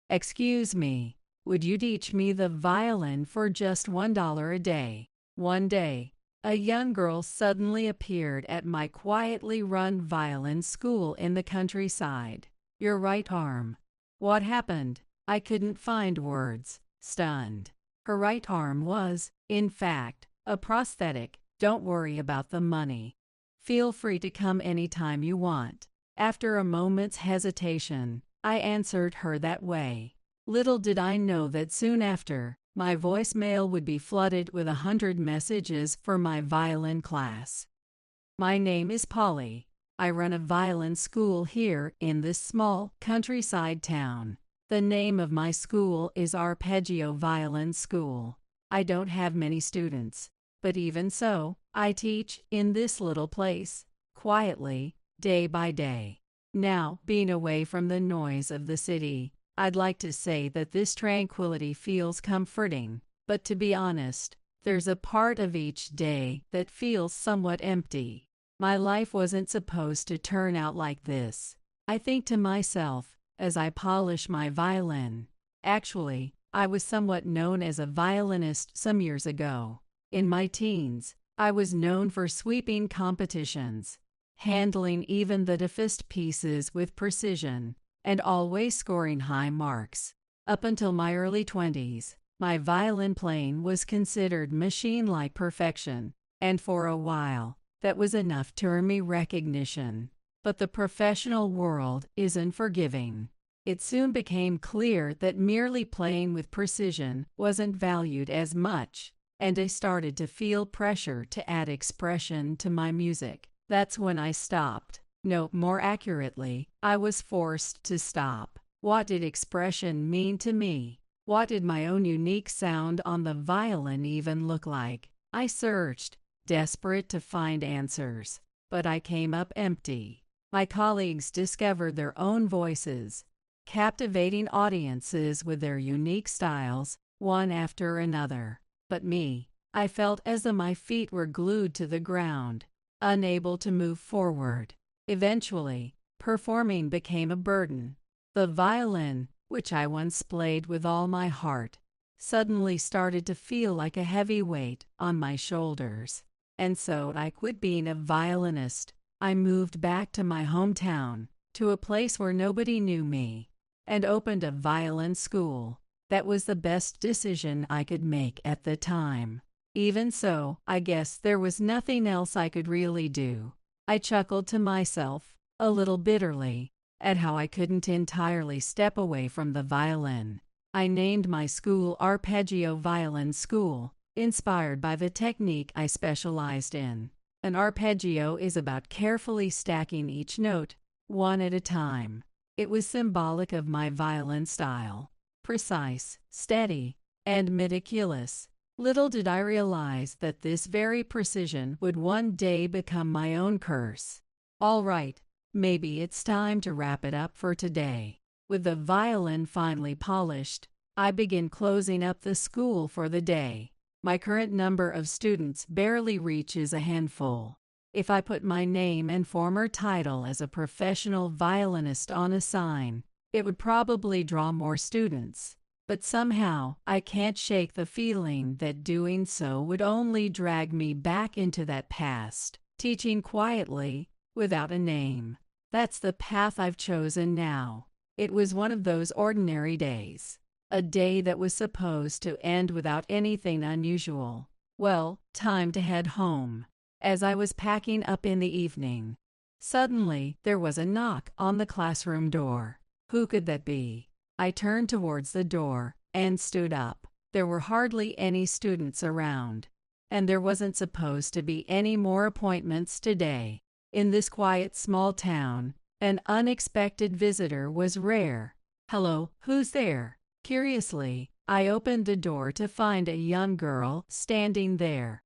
"Excuse me, would you teach me the violin for just $1 a day?" One day, a young girl suddenly appeared at my quietly run violin school in the countryside. "Your right arm. What happened?" I couldn't find words, stunned. Her right arm was, in fact, a prosthetic. "Don't worry about the money. Feel free to come anytime you want." After a moment's hesitation, I answered her that way. Little did I know that soon after, my voicemail would be flooded with 100 messages for my violin class. "My name is Polly. I run a violin school here in this small countryside town. The name of my school is Arpeggio Violin School. I don't have many students, but even so, I teach in this little place, quietly, day by day." Now, being away from the noise of the city, I'd like to say that this tranquility feels comforting, but to be honest, there's a part of each day that feels somewhat empty. My life wasn't supposed to turn out like this, I think to myself, as I polish my violin. Actually, I was somewhat known as a violinist some years ago. In my teens, I was known for sweeping competitions, handling even the toughest pieces with precision, and always scoring high marks. Up until my early 20s, my violin playing was considered machine-like perfection, and for a while, that was enough to earn me recognition. But the professional world isn't forgiving. It soon became clear that merely playing with precision wasn't valued as much, and I started to feel pressure to add expression to my music. That's when I stopped. No, more accurately, I was forced to stop. What did expression mean to me? What did my own unique sound on the violin even look like? I searched, desperate to find answers, but I came up empty. My colleagues discovered their own voices, captivating audiences with their unique styles, one after another. But me, I felt as though my feet were glued to the ground, unable to move forward. Eventually, performing became a burden. The violin, which I once played with all my heart, suddenly started to feel like a heavy weight on my shoulders. And so I quit being a violinist. I moved back to my hometown, to a place where nobody knew me, and opened a violin school. That was the best decision I could make at the time. Even so, I guess there was nothing else I could really do. I chuckled to myself, a little bitterly, at how I couldn't entirely step away from the violin. I named my school Arpeggio Violin School, inspired by the technique I specialized in. An arpeggio is about carefully stacking each note, one at a time. It was symbolic of my violin style. Precise, steady, and meticulous. Little did I realize that this very precision would one day become my own curse. All right, maybe it's time to wrap it up for today. With the violin finally polished, I begin closing up the school for the day. My current number of students barely reaches a handful. If I put my name and former title as a professional violinist on a sign, it would probably draw more students. But somehow, I can't shake the feeling that doing so would only drag me back into that past, teaching quietly, without a name. That's the path I've chosen now. It was one of those ordinary days. A day that was supposed to end without anything unusual. Well, time to head home. As I was packing up in the evening, suddenly there was a knock on the classroom door. Who could that be? I turned towards the door and stood up. There were hardly any students around, and there wasn't supposed to be any more appointments today. In this quiet small town, an unexpected visitor was rare. "Hello, who's there?" Curiously, I opened the door to find a young girl standing there.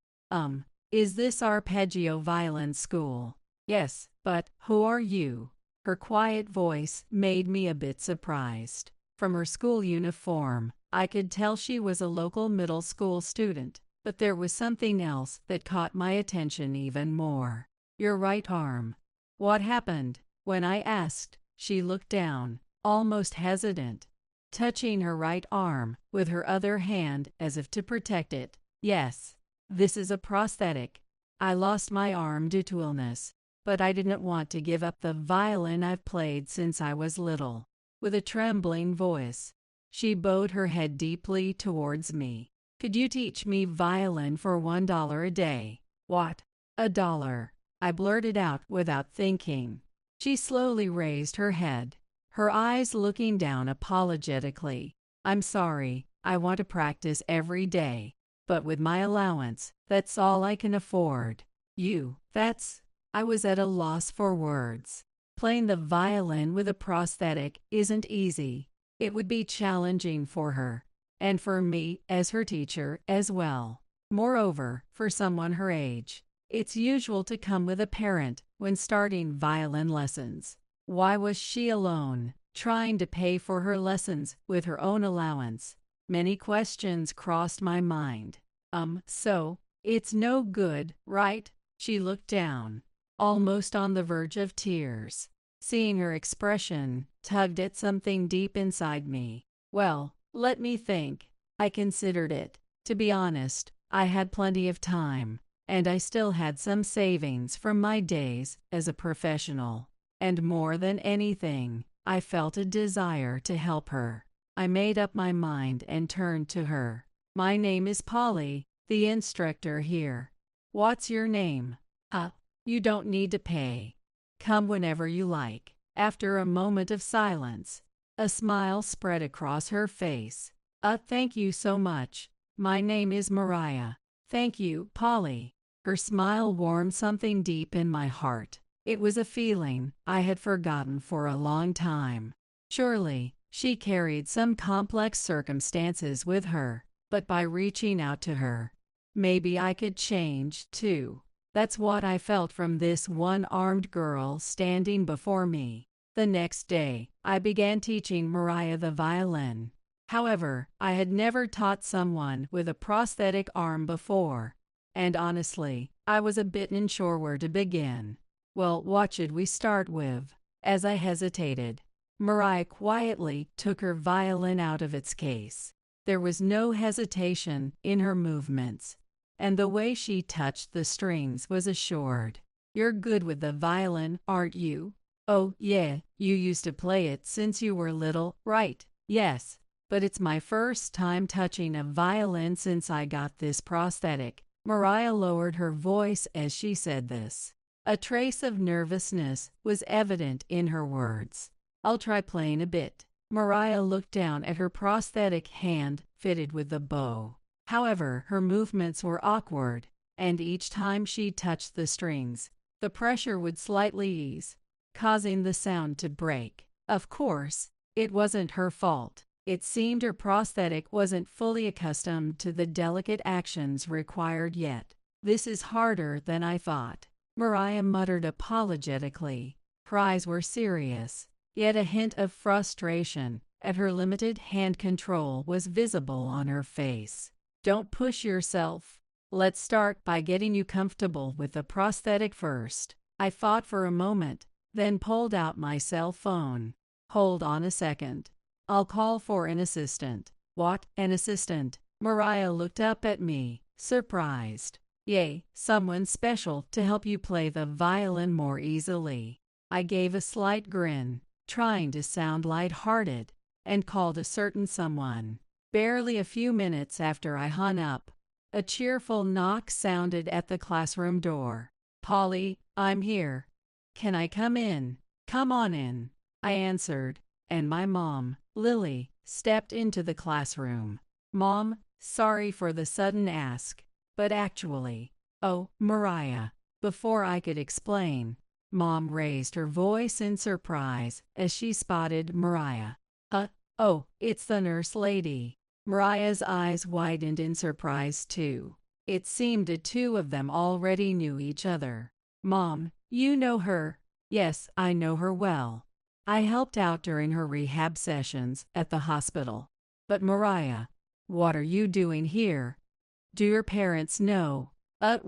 Is this Arpeggio Violin School?" "Yes, but who are you?" Her quiet voice made me a bit surprised. From her school uniform, I could tell she was a local middle school student, but there was something else that caught my attention even more. "Your right arm. What happened?" When I asked, she looked down, almost hesitant. touching her right arm with her other hand as if to protect it. Yes, this is a prosthetic. I lost my arm due to illness, but I didn't want to give up the violin I've played since I was little. With a trembling voice, she bowed her head deeply towards me. Could you teach me violin for $1 a day? What? $1? I blurted out without thinking. She slowly raised her head, her eyes looking down apologetically. I'm sorry, I want to practice every day, but with my allowance, that's all I can afford. I was at a loss for words. Playing the violin with a prosthetic isn't easy. It would be challenging for her, and for me as her teacher as well. Moreover, for someone her age, it's usual to come with a parent when starting violin lessons. Why was she alone, trying to pay for her lessons with her own allowance? Many questions crossed my mind. So, it's no good, right? She looked down, almost on the verge of tears. Seeing her expression tugged at something deep inside me. Well, let me think. I considered it. To be honest, I had plenty of time, and I still had some savings from my days as a professional. And more than anything, I felt a desire to help her. I made up my mind and turned to her. My name is Polly, the instructor here. What's your name? You don't need to pay. Come whenever you like. After a moment of silence, a smile spread across her face. Thank you so much. My name is Mariah. Thank you, Polly. Her smile warmed something deep in my heart. It was a feeling I had forgotten for a long time. Surely, she carried some complex circumstances with her, but by reaching out to her, maybe I could change, too. That's what I felt from this one-armed girl standing before me. The next day, I began teaching Mariah the violin. However, I had never taught someone with a prosthetic arm before, and honestly, I was a bit unsure where to begin. Well, what should we start with? As I hesitated, Mariah quietly took her violin out of its case. There was no hesitation in her movements, and the way she touched the strings was assured. You're good with the violin, aren't you? Oh, yeah, you used to play it since you were little, right? Yes, but it's my first time touching a violin since I got this prosthetic. Mariah lowered her voice as she said this. A trace of nervousness was evident in her words. I'll try playing a bit. Mariah looked down at her prosthetic hand fitted with the bow. However, her movements were awkward, and each time she touched the strings, the pressure would slightly ease, causing the sound to break. Of course, it wasn't her fault. It seemed her prosthetic wasn't fully accustomed to the delicate actions required yet. This is harder than I thought, Mariah muttered apologetically. Her eyes were serious, yet a hint of frustration at her limited hand control was visible on her face. Don't push yourself. Let's start by getting you comfortable with the prosthetic first. I thought for a moment, then pulled out my cell phone. Hold on a second. I'll call for an assistant. What, an assistant? Mariah looked up at me, surprised. Yay, someone special to help you play the violin more easily. I gave a slight grin, trying to sound light-hearted, and called a certain someone. Barely a few minutes after I hung up, a cheerful knock sounded at the classroom door. Polly, I'm here. Can I come in? Come on in, I answered, and my mom, Lily, stepped into the classroom. Mom, sorry for the sudden ask, but actually, Mariah. Before I could explain, Mom raised her voice in surprise as she spotted Mariah. It's the nurse lady. Mariah's eyes widened in surprise too. It seemed the two of them already knew each other. Mom, you know her? Yes, I know her well. I helped out during her rehab sessions at the hospital. But Mariah, what are you doing here? Do your parents know? At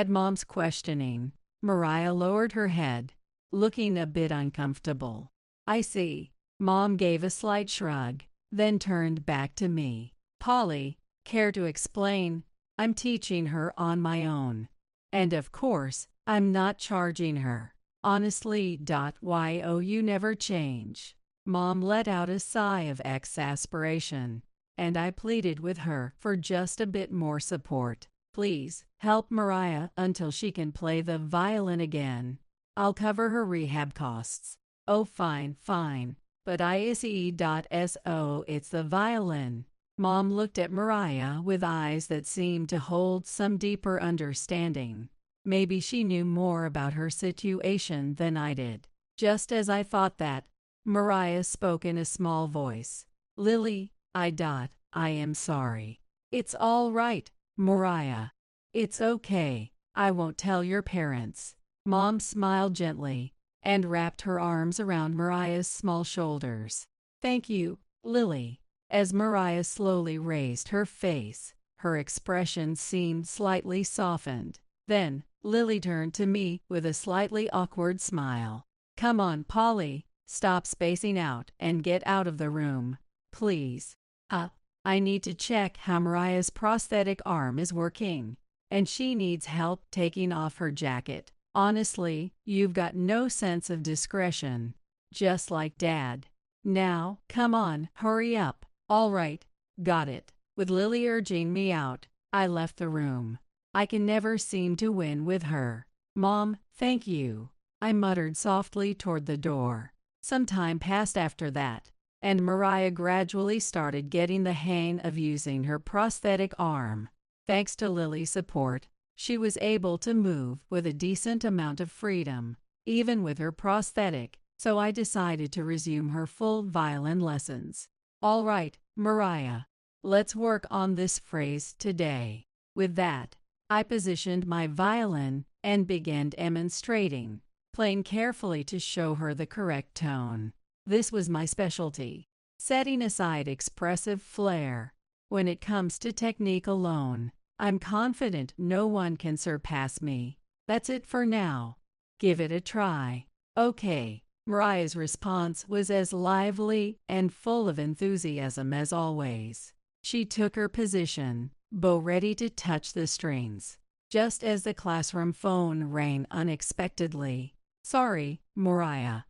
Mom's questioning, Mariah lowered her head, looking a bit uncomfortable. I see. Mom gave a slight shrug, then turned back to me. Polly, care to explain? I'm teaching her on my own. And of course, I'm not charging her. Honestly, you never change. Mom let out a sigh of exasperation, and I pleaded with her for just a bit more support. Please, help Mariah until she can play the violin again. I'll cover her rehab costs. Oh fine, but it's the violin. Mom looked at Mariah with eyes that seemed to hold some deeper understanding. Maybe she knew more about her situation than I did. Just as I thought that, Mariah spoke in a small voice. Lily, I am sorry. It's all right, Mariah. It's okay. I won't tell your parents. Mom smiled gently and wrapped her arms around Mariah's small shoulders. Thank you, Lily. As Mariah slowly raised her face, her expression seemed slightly softened. Then, Lily turned to me with a slightly awkward smile. Come on, Polly, stop spacing out and get out of the room, please. I need to check how Mariah's prosthetic arm is working, and she needs help taking off her jacket. Honestly, you've got no sense of discretion, just like Dad. Now, come on, hurry up. All right, got it. With Lily urging me out, I left the room. I can never seem to win with her. Mom, thank you. I muttered softly toward the door. Some time passed after that, and Mariah gradually started getting the hang of using her prosthetic arm. Thanks to Lily's support, she was able to move with a decent amount of freedom, even with her prosthetic, so I decided to resume her full violin lessons. All right, Mariah, let's work on this phrase today. With that, I positioned my violin and began demonstrating, playing carefully to show her the correct tone. This was my specialty, setting aside expressive flair. When it comes to technique alone, I'm confident no one can surpass me. That's it for now. Give it a try. Okay. Mariah's response was as lively and full of enthusiasm as always. She took her position, bow ready to touch the strings, just as the classroom phone rang unexpectedly. Sorry, Mariah.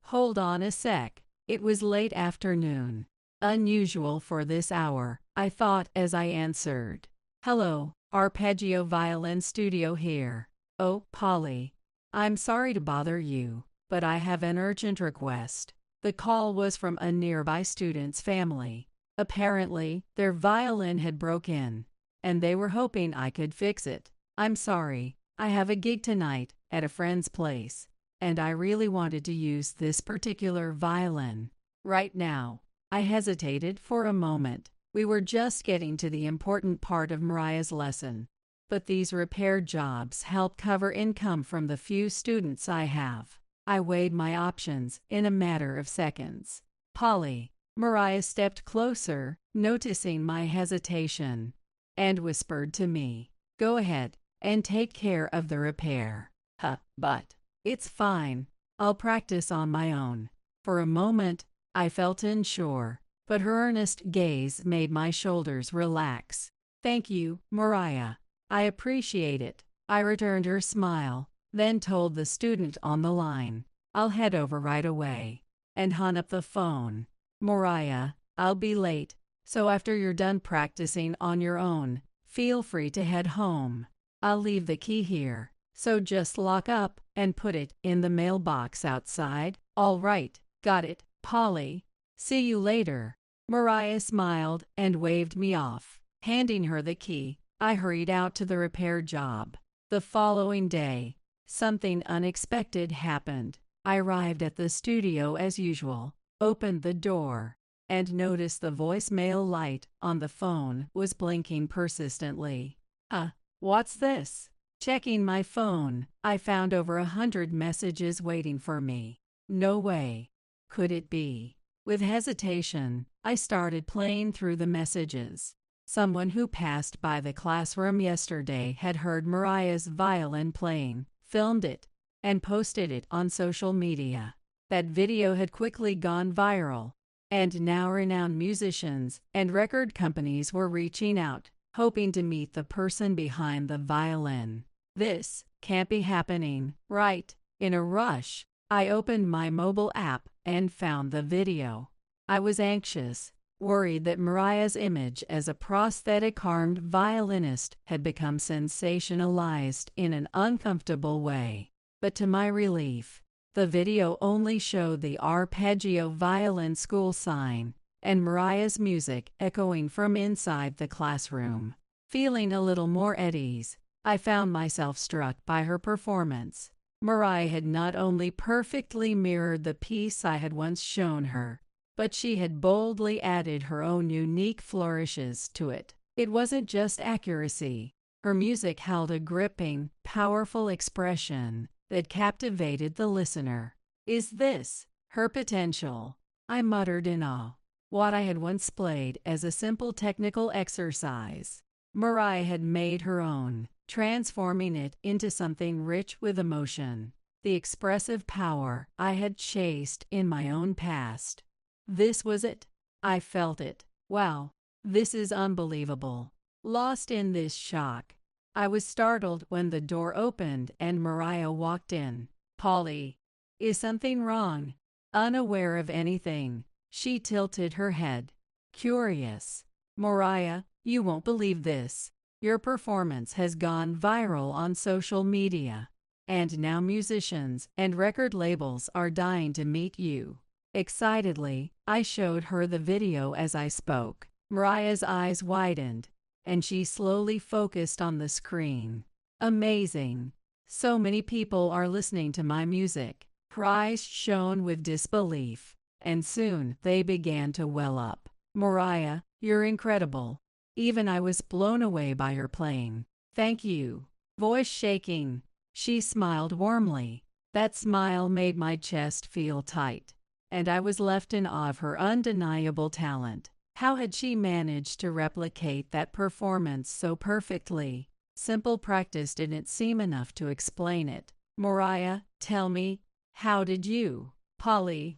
Hold on a sec. It was late afternoon. Unusual for this hour, I thought as I answered. Hello, Arpeggio Violin Studio here. Oh, Polly. I'm sorry to bother you, but I have an urgent request. The call was from a nearby student's family. Apparently, their violin had broken, and they were hoping I could fix it. I'm sorry, I have a gig tonight at a friend's place, and I really wanted to use this particular violin. Right now. I hesitated for a moment. We were just getting to the important part of Mariah's lesson. But these repair jobs help cover income from the few students I have. I weighed my options in a matter of seconds. Polly, Mariah stepped closer, noticing my hesitation, and whispered to me, Go ahead and take care of the repair. But it's fine. I'll practice on my own. For a moment, I felt unsure, but her earnest gaze made my shoulders relax. Thank you, Mariah. I appreciate it. I returned her smile, then told the student on the line, I'll head over right away, and hung up the phone. Mariah, I'll be late, so after you're done practicing on your own, feel free to head home. I'll leave the key here, so just lock up and put it in the mailbox outside. All right, got it, Polly. See you later. Mariah smiled and waved me off. Handing her the key, I hurried out to the repair job. The following day, something unexpected happened. I arrived at the studio as usual, opened the door, and noticed the voicemail light on the phone was blinking persistently. What's this? Checking my phone, I found over 100 messages waiting for me. No way. Could it be? With hesitation, I started playing through the messages. Someone who passed by the classroom yesterday had heard Mariah's violin playing, filmed it, and posted it on social media. That video had quickly gone viral, and now renowned musicians and record companies were reaching out, hoping to meet the person behind the violin. This can't be happening, right? In a rush, I opened my mobile app and found the video. I was anxious, worried that Mariah's image as a prosthetic-armed violinist had become sensationalized in an uncomfortable way. But to my relief, the video only showed the arpeggio violin school sign and Mariah's music echoing from inside the classroom. Feeling a little more at ease, I found myself struck by her performance. Mariah had not only perfectly mirrored the piece I had once shown her, but she had boldly added her own unique flourishes to it. It wasn't just accuracy. Her music held a gripping, powerful expression that captivated the listener. Is this her potential? I muttered in awe. What I had once played as a simple technical exercise, Mariah had made her own, transforming it into something rich with emotion, the expressive power I had chased in my own past. This was it. I felt it. Wow, this is unbelievable. Lost in this shock, I was startled when the door opened and Mariah walked in. Polly, is something wrong? Unaware of anything, she tilted her head. Curious. Mariah, you won't believe this. Your performance has gone viral on social media, and now musicians and record labels are dying to meet you. Excitedly, I showed her the video as I spoke. Mariah's eyes widened, and she slowly focused on the screen. Amazing. So many people are listening to my music. Her eyes shone with disbelief, and soon they began to well up. Mariah, you're incredible. Even I was blown away by her playing. Thank you. Voice shaking, she smiled warmly. That smile made my chest feel tight, and I was left in awe of her undeniable talent. How had she managed to replicate that performance so perfectly? Simple practice didn't seem enough to explain it. Mariah, tell me, how did you? Polly,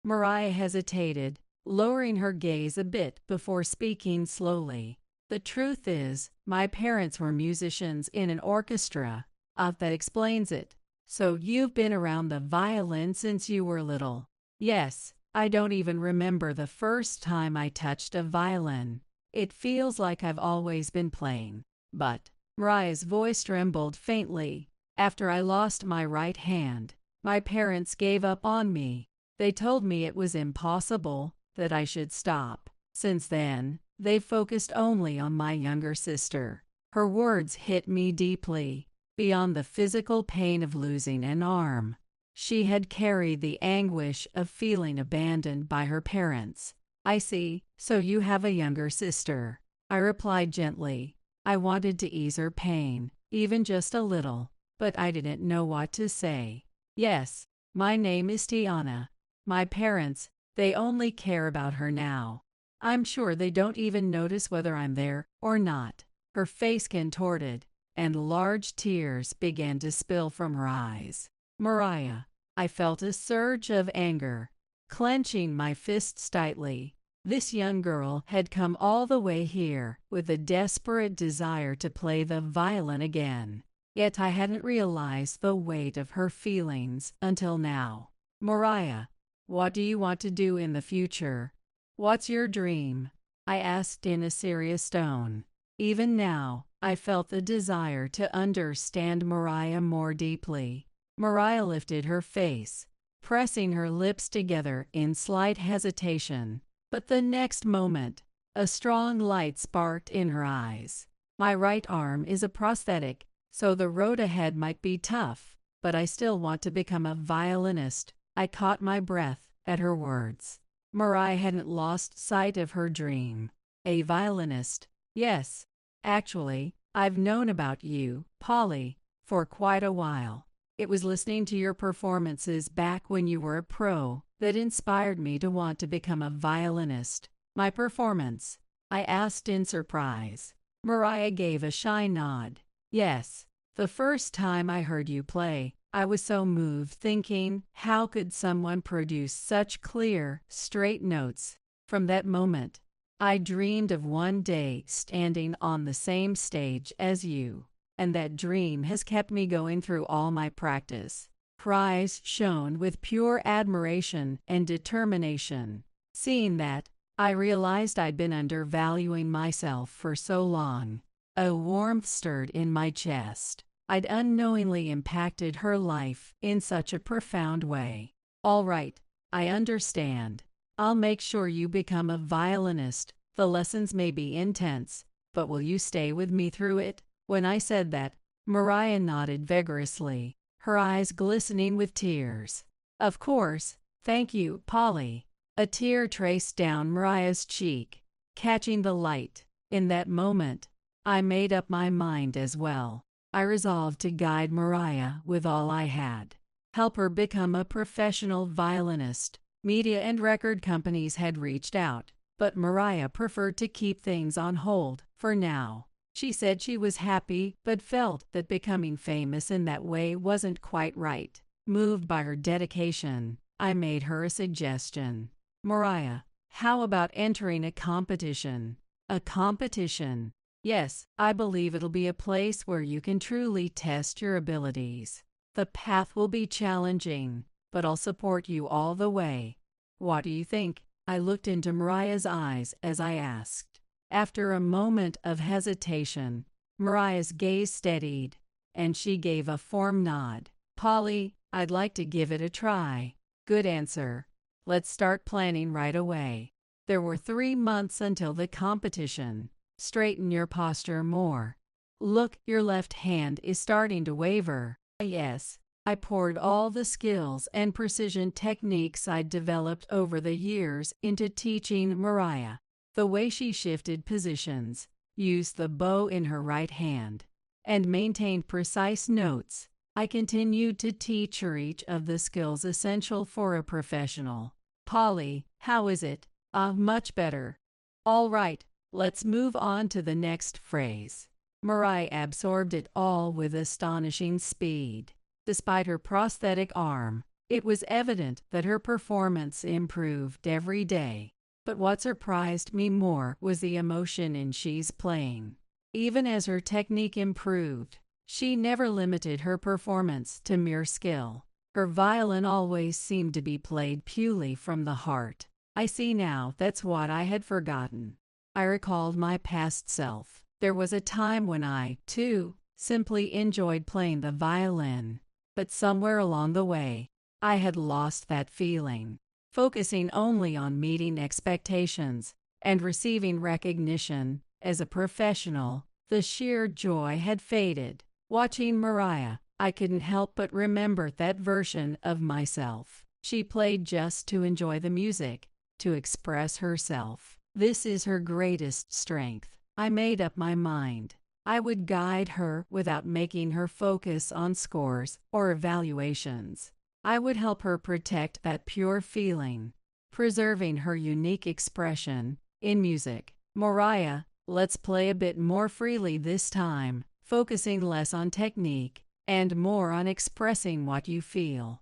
Mariah hesitated, lowering her gaze a bit before speaking slowly. The truth is, my parents were musicians in an orchestra. That explains it. So you've been around the violin since you were little? Yes, I don't even remember the first time I touched a violin. It feels like I've always been playing. But, Mariah's voice trembled faintly. After I lost my right hand, my parents gave up on me. They told me it was impossible, that I should stop. Since then, they focused only on my younger sister. Her words hit me deeply. Beyond the physical pain of losing an arm, she had carried the anguish of feeling abandoned by her parents. I see, so you have a younger sister. I replied gently. I wanted to ease her pain, even just a little, but I didn't know what to say. Yes, my name is Tiana. My parents, they only care about her now. I'm sure they don't even notice whether I'm there or not. Her face contorted, and large tears began to spill from her eyes. Mariah, I felt a surge of anger, clenching my fists tightly. This young girl had come all the way here with a desperate desire to play the violin again. Yet I hadn't realized the weight of her feelings until now. Mariah, what do you want to do in the future? What's your dream? I asked in a serious tone. Even now, I felt the desire to understand Mariah more deeply. Mariah lifted her face, pressing her lips together in slight hesitation. But the next moment, a strong light sparked in her eyes. My right arm is a prosthetic, so the road ahead might be tough, but I still want to become a violinist. I caught my breath at her words. Mariah hadn't lost sight of her dream. A violinist. Yes. Actually, I've known about you, Polly, for quite a while. It was listening to your performances back when you were a pro that inspired me to want to become a violinist. My performance? I asked in surprise. Mariah gave a shy nod. Yes, the first time I heard you play, I was so moved, thinking, how could someone produce such clear, straight notes? From that moment, I dreamed of one day standing on the same stage as you, and that dream has kept me going through all my practice. Her eyes shone with pure admiration and determination. Seeing that, I realized I'd been undervaluing myself for so long. A warmth stirred in my chest. I'd unknowingly impacted her life in such a profound way. All right, I understand. I'll make sure you become a violinist. The lessons may be intense, but will you stay with me through it? When I said that, Mariah nodded vigorously, her eyes glistening with tears. Of course, thank you, Polly. A tear traced down Mariah's cheek, catching the light. In that moment, I made up my mind as well. I resolved to guide Mariah with all I had, help her become a professional violinist. Media and record companies had reached out, but Mariah preferred to keep things on hold for now. She said she was happy but felt that becoming famous in that way wasn't quite right. Moved by her dedication, I made her a suggestion. Mariah, how about entering a competition? A competition? Yes, I believe it'll be a place where you can truly test your abilities. The path will be challenging, but I'll support you all the way. What do you think? I looked into Mariah's eyes as I asked. After a moment of hesitation, Mariah's gaze steadied, and she gave a firm nod. Polly, I'd like to give it a try. Good answer. Let's start planning right away. There were 3 months until the competition. Straighten your posture more. Look, your left hand is starting to waver. Yes, I poured all the skills and precision techniques I'd developed over the years into teaching Mariah. The way she shifted positions, used the bow in her right hand, and maintained precise notes, I continued to teach her each of the skills essential for a professional. Polly, how is it? Much better. All right, let's move on to the next phrase. Mariah absorbed it all with astonishing speed. Despite her prosthetic arm, it was evident that her performance improved every day. But what surprised me more was the emotion in she's playing. Even as her technique improved, she never limited her performance to mere skill. Her violin always seemed to be played purely from the heart. I see now that's what I had forgotten. I recalled my past self. There was a time when I, too, simply enjoyed playing the violin. But somewhere along the way, I had lost that feeling. Focusing only on meeting expectations and receiving recognition as a professional, the sheer joy had faded. Watching Mariah, I couldn't help but remember that version of myself. She played just to enjoy the music, to express herself. This is her greatest strength. I made up my mind. I would guide her without making her focus on scores or evaluations. I would help her protect that pure feeling, preserving her unique expression in music. Mariah, let's play a bit more freely this time, focusing less on technique and more on expressing what you feel.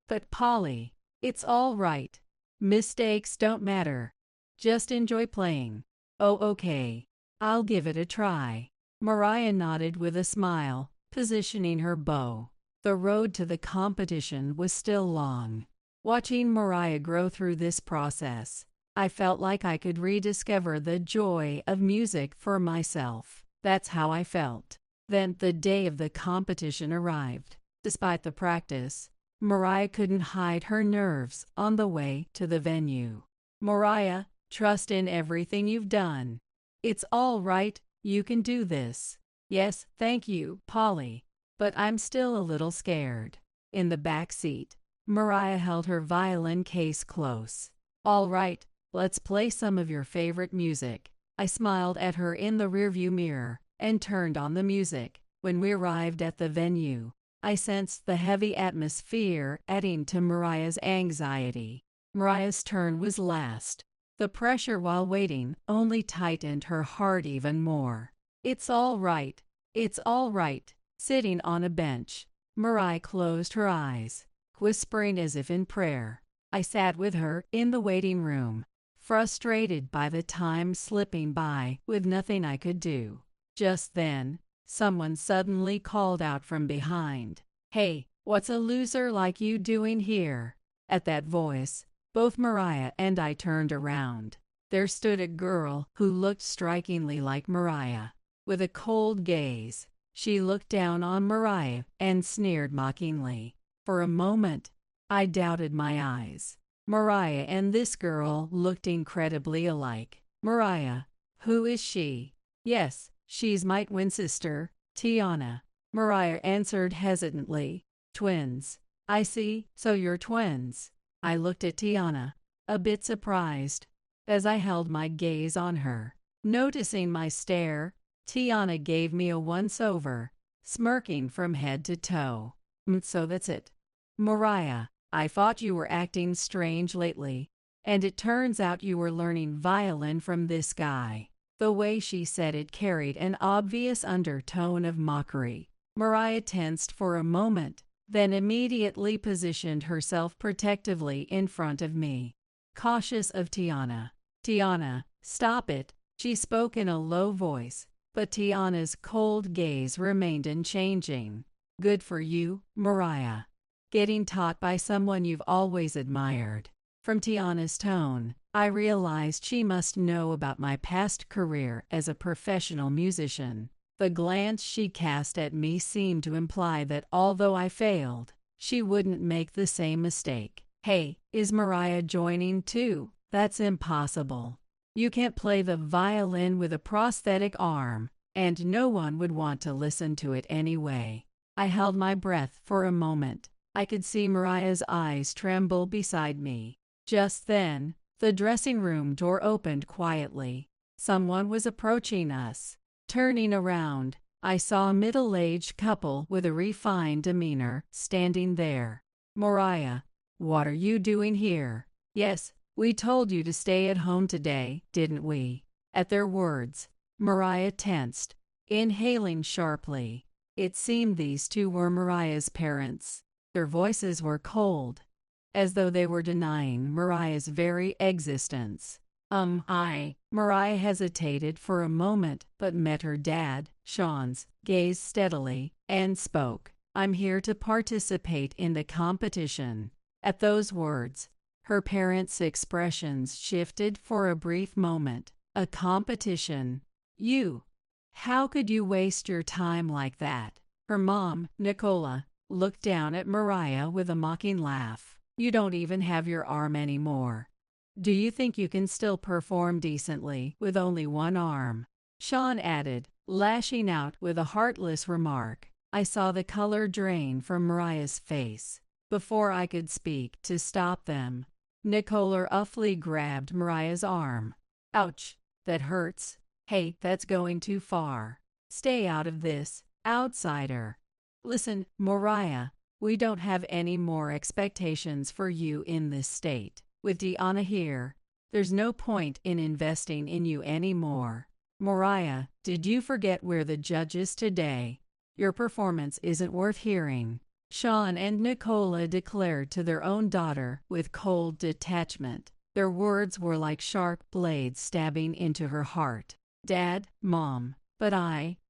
But Polly, it's all right. Mistakes don't matter. Just enjoy playing. Oh, okay. I'll give it a try. Mariah nodded with a smile, positioning her bow. The road to the competition was still long. Watching Mariah grow through this process, I felt like I could rediscover the joy of music for myself. That's how I felt. Then the day of the competition arrived. Despite the practice, Mariah couldn't hide her nerves on the way to the venue. Mariah, trust in everything you've done. It's all right, you can do this. Yes, thank you, Polly. But I'm still a little scared. In the back seat, Mariah held her violin case close. All right, let's play some of your favorite music. I smiled at her in the rearview mirror and turned on the music. When we arrived at the venue, I sensed the heavy atmosphere adding to Mariah's anxiety. Mariah's turn was last. The pressure while waiting only tightened her heart even more. It's all right. It's all right. Sitting on a bench, Mariah closed her eyes, whispering as if in prayer. I sat with her in the waiting room, frustrated by the time slipping by with nothing I could do. Just then, someone suddenly called out from behind, "Hey, what's a loser like you doing here?" At that voice, both Mariah and I turned around. There stood a girl who looked strikingly like Mariah. With a cold gaze, she looked down on Mariah and sneered mockingly. For a moment, I doubted my eyes. Mariah and this girl looked incredibly alike. "Mariah, who is she?" "Yes, she's my twin sister, Tiana," Mariah answered hesitantly. "Twins. I see, so you're twins." I looked at Tiana, a bit surprised, as I held my gaze on her. Noticing my stare, Tiana gave me a once-over, smirking from head to toe. "So that's it. Mariah, I thought you were acting strange lately, and it turns out you were learning violin from this guy." The way she said it carried an obvious undertone of mockery. Mariah tensed for a moment, then immediately positioned herself protectively in front of me, cautious of Tiana. "Tiana, stop it," she spoke in a low voice, but Tiana's cold gaze remained unchanging. "Good for you, Mariah. Getting taught by someone you've always admired." From Tiana's tone, I realized she must know about my past career as a professional musician. The glance she cast at me seemed to imply that although I failed, she wouldn't make the same mistake. "Hey, is Mariah joining too?" "That's impossible. You can't play the violin with a prosthetic arm, and no one would want to listen to it anyway." I held my breath for a moment. I could see Mariah's eyes tremble beside me. Just then, the dressing room door opened quietly. Someone was approaching us. Turning around, I saw a middle-aged couple with a refined demeanor standing there. "Mariah, what are you doing here?" "Yes, we told you to stay at home today, didn't we?" At their words, Mariah tensed, inhaling sharply. It seemed these two were Mariah's parents. Their voices were cold, as though they were denying Mariah's very existence. Mariah hesitated for a moment but met her dad, Sean's, gaze steadily, and spoke. "I'm here to participate in the competition." At those words, her parents' expressions shifted for a brief moment. "A competition? You? How could you waste your time like that?" Her mom, Nicola, looked down at Mariah with a mocking laugh. "You don't even have your arm anymore. Do you think you can still perform decently with only one arm?" Sean added, lashing out with a heartless remark. I saw the color drain from Mariah's face. Before I could speak to stop them, Nicola roughly grabbed Mariah's arm. "Ouch, that hurts. Hey, that's going too far. Stay out of this, outsider." "Listen, Mariah, we don't have any more expectations for you in this state. With Tiana here, there's no point in investing in you anymore." "Mariah, did you forget we're the judges today? Your performance isn't worth hearing," Sean and Nicola declared to their own daughter with cold detachment. Their words were like sharp blades stabbing into her heart. "Dad, Mom." But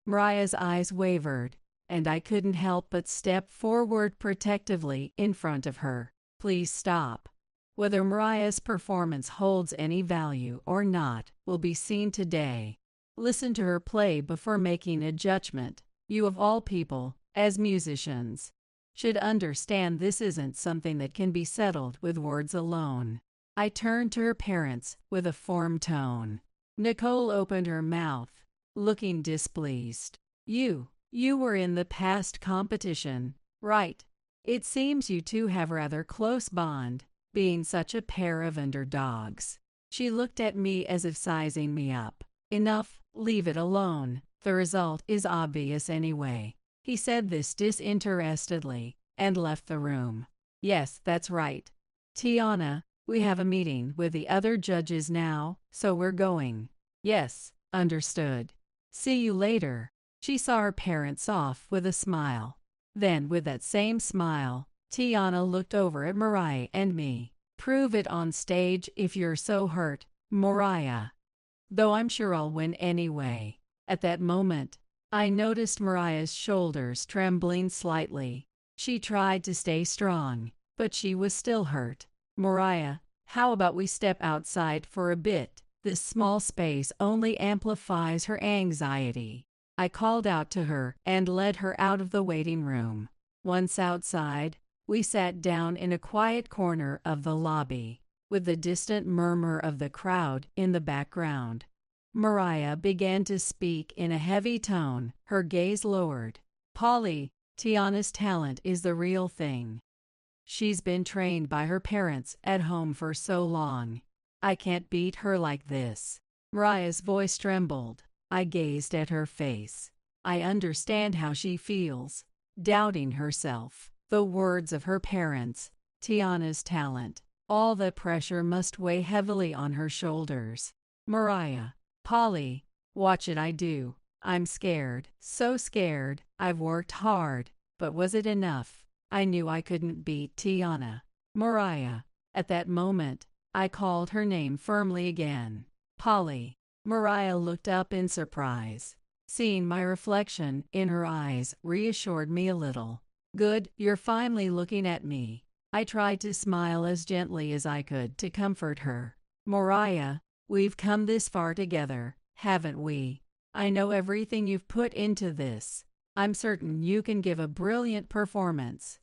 Mariah's eyes wavered, and I couldn't help but step forward protectively in front of her. "Please stop. Whether Mariah's performance holds any value or not will be seen today. Listen to her play before making a judgment. You of all people, as musicians, should understand this isn't something that can be settled with words alone." I turned to her parents with a firm tone. Nicole opened her mouth, looking displeased. You were in the past competition, right? It seems you two have a rather close bond, being such a pair of underdogs." She looked at me as if sizing me up. "Enough, leave it alone. The result is obvious anyway." He said this disinterestedly and left the room. "Yes, that's right. Tiana, we have a meeting with the other judges now, so we're going." "Yes, understood. See you later." She saw her parents off with a smile. Then, with that same smile, Tiana looked over at Mariah and me. "Prove it on stage if you're so hurt, Mariah. Though I'm sure I'll win anyway." At that moment, I noticed Mariah's shoulders trembling slightly. She tried to stay strong, but she was still hurt. "Mariah, how about we step outside for a bit? This small space only amplifies her anxiety." I called out to her and led her out of the waiting room. Once outside, we sat down in a quiet corner of the lobby, with the distant murmur of the crowd in the background. Mariah began to speak in a heavy tone, her gaze lowered. "Polly, Tiana's talent is the real thing. She's been trained by her parents at home for so long. I can't beat her like this." Mariah's voice trembled. I gazed at her face. I understand how she feels, doubting herself. The words of her parents, Tiana's talent, all the pressure must weigh heavily on her shoulders. "Mariah, Polly, watch it I do. I'm scared, so scared. I've worked hard, but was it enough? I knew I couldn't beat Tiana." "Mariah." At that moment, I called her name firmly again. "Polly." Mariah looked up in surprise. Seeing my reflection in her eyes reassured me a little. "Good, you're finally looking at me." I tried to smile as gently as I could to comfort her. "Mariah, we've come this far together, haven't we? I know everything you've put into this. I'm certain you can give a brilliant performance.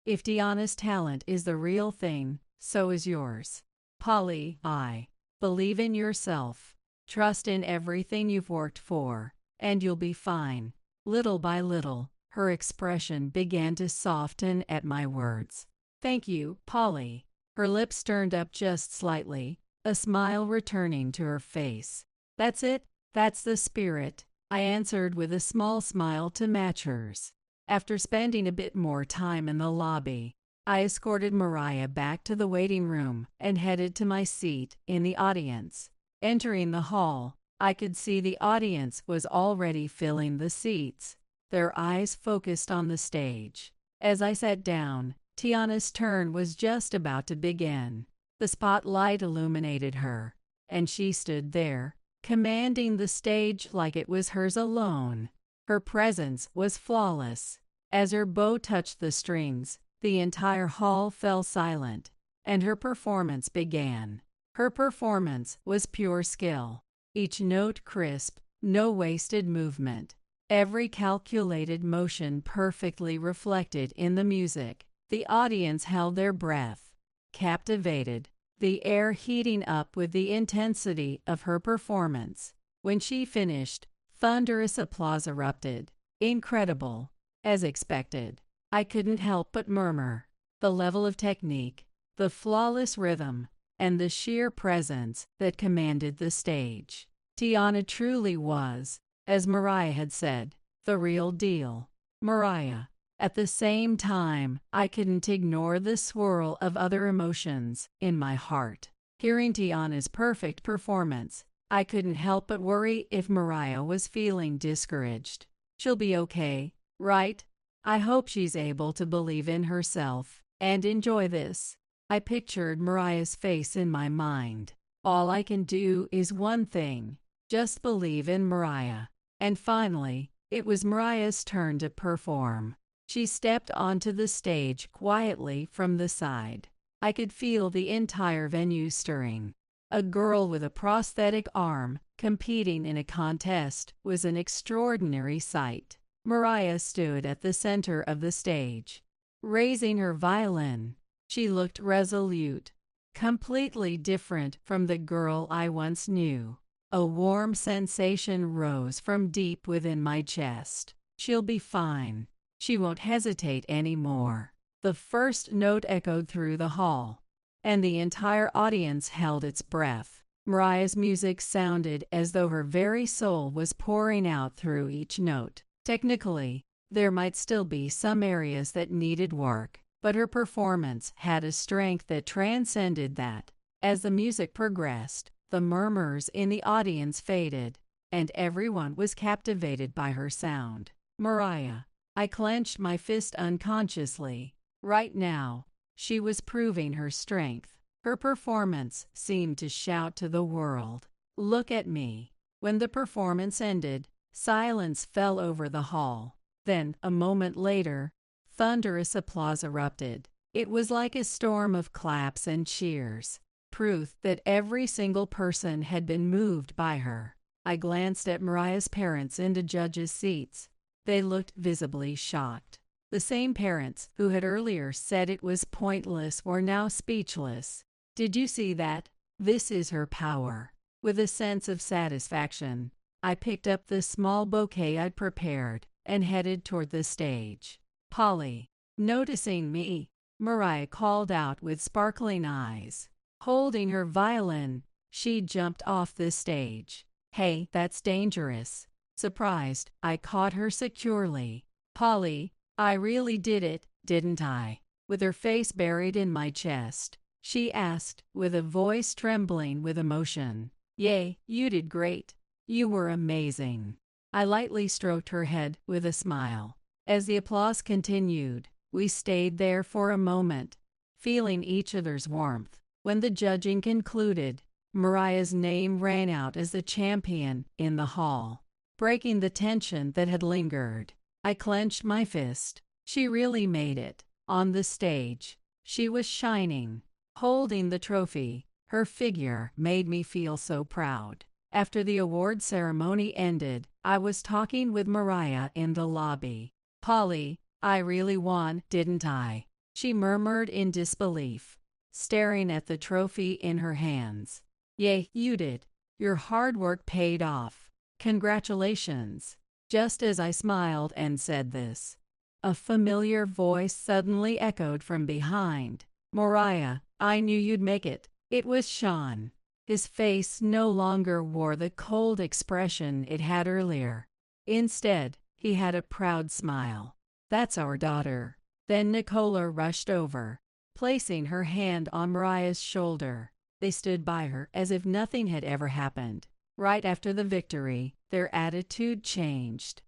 If Tiana's talent is the real thing, so is yours. Polly, I believe in yourself. Trust in everything you've worked for, and you'll be fine." Little by little, her expression began to soften at my words. "Thank you, Polly." Her lips turned up just slightly, a smile returning to her face. "That's it, that's the spirit," I answered with a small smile to match hers. After spending a bit more time in the lobby, I escorted Mariah back to the waiting room and headed to my seat in the audience. Entering the hall, I could see the audience was already filling the seats, their eyes focused on the stage. As I sat down, Tiana's turn was just about to begin. The spotlight illuminated her, and she stood there, commanding the stage like it was hers alone. Her presence was flawless. As her bow touched the strings, the entire hall fell silent, and her performance began. Her performance was pure skill. Each note crisp, no wasted movement. Every calculated motion perfectly reflected in the music. The audience held their breath, captivated, the air heating up with the intensity of her performance. When she finished, thunderous applause erupted. "Incredible." As expected, I couldn't help but murmur. The level of technique, the flawless rhythm, and the sheer presence that commanded the stage. Tiana truly was, as Mariah had said, the real deal. Mariah. At the same time, I couldn't ignore the swirl of other emotions in my heart. Hearing Tiana's perfect performance, I couldn't help but worry if Mariah was feeling discouraged. She'll be okay, right? I hope she's able to believe in herself and enjoy this. I pictured Mariah's face in my mind. All I can do is one thing, just believe in Mariah. And finally, it was Mariah's turn to perform. She stepped onto the stage quietly from the side. I could feel the entire venue stirring. A girl with a prosthetic arm competing in a contest was an extraordinary sight. Mariah stood at the center of the stage, raising her violin. She looked resolute, completely different from the girl I once knew. A warm sensation rose from deep within my chest. She'll be fine. She won't hesitate anymore. The first note echoed through the hall, and the entire audience held its breath. Mariah's music sounded as though her very soul was pouring out through each note. Technically, there might still be some areas that needed work, but her performance had a strength that transcended that. As the music progressed, the murmurs in the audience faded, and everyone was captivated by her sound. "Mariah, I clenched my fist unconsciously. Right now, she was proving her strength. Her performance seemed to shout to the world, "Look at me." When the performance ended, silence fell over the hall. Then, a moment later, thunderous applause erupted. It was like a storm of claps and cheers, proof that every single person had been moved by her. I glanced at Mariah's parents in the judges' seats. They looked visibly shocked. The same parents who had earlier said it was pointless were now speechless. "Did you see that? This is her power." With a sense of satisfaction, I picked up the small bouquet I'd prepared and headed toward the stage. "Polly." Noticing me, Mariah called out with sparkling eyes. Holding her violin, she jumped off the stage. "Hey, that's dangerous." Surprised, I caught her securely. "Polly, I really did it, didn't I?" With her face buried in my chest, she asked, with a voice trembling with emotion. "Yay, you did great. You were amazing." I lightly stroked her head with a smile. As the applause continued, we stayed there for a moment, feeling each other's warmth. When the judging concluded, Mariah's name rang out as the champion in the hall, breaking the tension that had lingered. I clenched my fist. She really made it. On the stage, she was shining, holding the trophy. Her figure made me feel so proud. After the award ceremony ended, I was talking with Mariah in the lobby. "Polly, I really won, didn't I?" she murmured in disbelief, staring at the trophy in her hands. "Yay, you did. Your hard work paid off. Congratulations." Just as I smiled and said this, a familiar voice suddenly echoed from behind. "Mariah, I knew you'd make it." It was Sean. His face no longer wore the cold expression it had earlier. Instead, he had a proud smile. "That's our daughter." Then Nicola rushed over, placing her hand on Mariah's shoulder. They stood by her as if nothing had ever happened. Right after the victory, their attitude changed,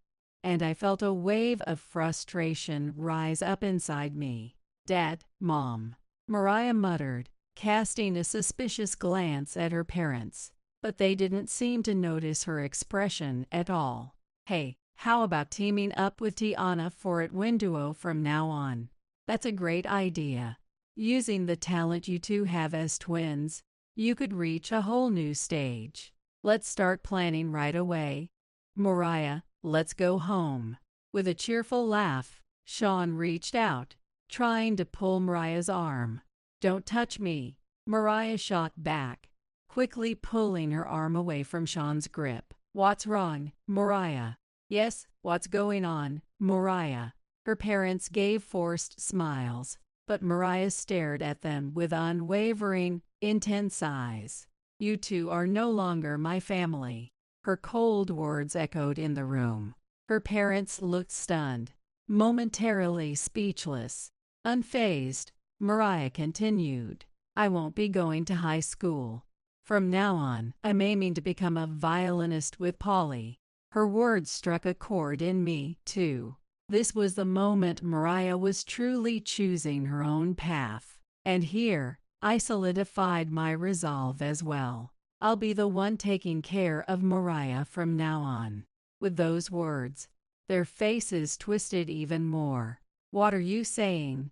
and I felt a wave of frustration rise up inside me. "Dad, Mom," Mariah muttered, casting a suspicious glance at her parents, but they didn't seem to notice her expression at all. "Hey, how about teaming up with Tiana for it Winduo from now on?" "That's a great idea. Using the talent you two have as twins, you could reach a whole new stage. Let's start planning right away." "Mariah, let's go home." With a cheerful laugh, Sean reached out, trying to pull Mariah's arm. "Don't touch me," Mariah shot back, quickly pulling her arm away from Sean's grip. "What's wrong, Mariah?" "Yes, what's going on, Mariah?" Her parents gave forced smiles, but Mariah stared at them with unwavering, intense eyes. "You two are no longer my family." Her cold words echoed in the room. Her parents looked stunned, momentarily speechless. Unfazed, Mariah continued, "I won't be going to high school. From now on, I'm aiming to become a violinist with Polly." Her words struck a chord in me, too. This was the moment Mariah was truly choosing her own path. And here, I solidified my resolve as well. I'll be the one taking care of Mariah from now on. With those words, their faces twisted even more. "What are you saying?